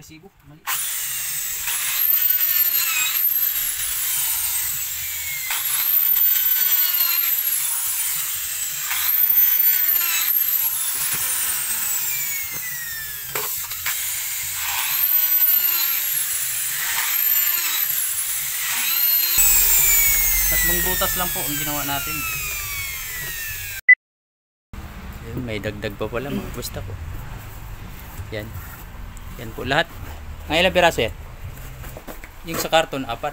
resibo. Mali. Tatlong butas lang po ang ginawa natin. Ayun, may dagdag pa pala mga gusto ko. Yan. Yan po lahat. Ang ilang piraso yan? Yung sa karton, 4.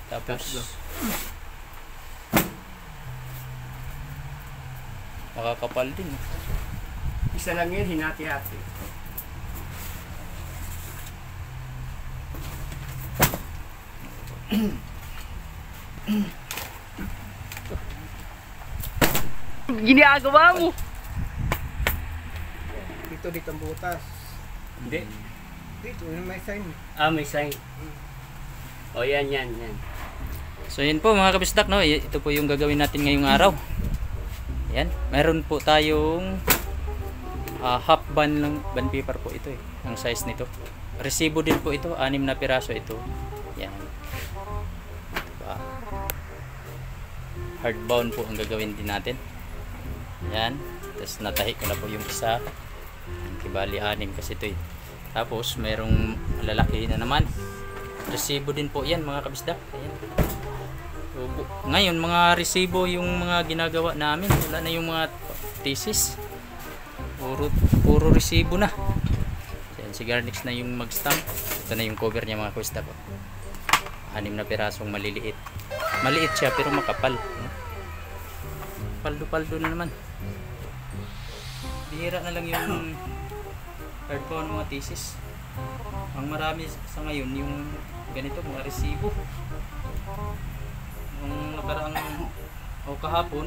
Tapos makakapal din. Isa lang yun, hinati-hati. Ginagawa mo. Dito ang butas. Hindi. Dito, may sign. Ah, may sign. O yan. So yan po mga kabisdak, no? Ito po yung gagawin natin ngayong araw. Yan. Meron po tayong half band lang, band paper po ito eh. Ang size nito. Resibo din po ito, 6 na piraso ito. Yan. Diba? Hardbound po ang gagawin din natin. Yan. Tapos natahi ko na po yung isa. Kibali 6 kasi ito eh. Tapos mayroong lalaki na naman. Resibo din po yan mga kabisdak. Ayan. So, ngayon mga resibo yung mga ginagawa namin. Wala na yung mga thesis. Puro resibo na. Ayan, si Garnix na yung mag-stamp. Ito na yung cover niya mga kabisdak. 6 na pirasong maliliit. Maliit siya pero makapal. Paldo-paldo na naman. Bihira na lang yung hardbound mga thesis. Ang marami sa ngayon yung ganito mga resibo. Nung nakaraang o kahapon,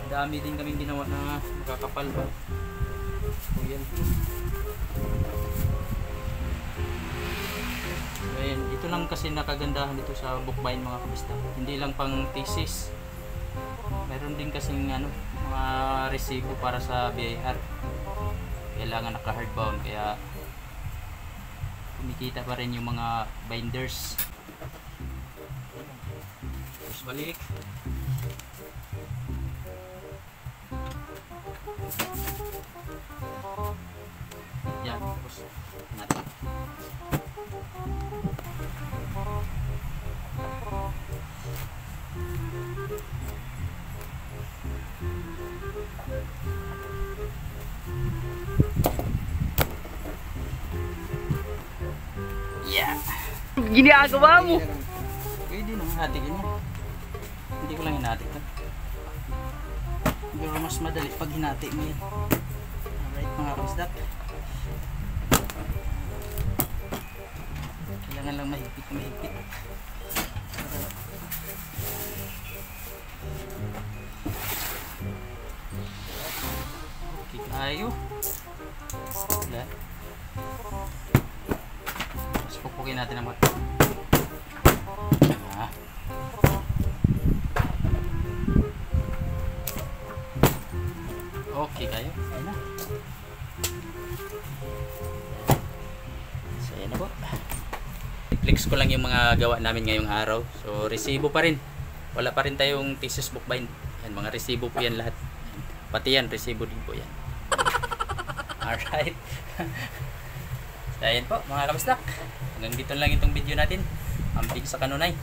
dami din kaming ginawa na makakapal pa. So yan. Ayan, ito lang kasi nakagandahan dito sa bookbind mga kabista. Hindi lang pang thesis. Meron din kasing mga resibo para sa BIR. Kailangan naka-hardbound kaya kumikita pa rin yung mga binders. Terus balik. Yan, terus natin. Yeah. Ginagawa mo. Pwede nang hatikin niya. Hindi ko lang hinati ito. Pero mas madali pag hinati mo yan. Alright mga kabisdak. Kailangan lang mahigpit. Okay tayo. Wala. Tapos pupukin natin ang mata. Okay kayo. Ayan na. So ayan na po. I-flex ko lang yung mga gawa namin ngayong araw. So resibo pa rin. Wala pa rin tayong thesis bookbind. Ayan, mga resibo po yan lahat. Pati yan, resibo din po yan. Alright. So ayan po mga kabistak. Hanggang dito lang itong video natin. Amping sa kanunay.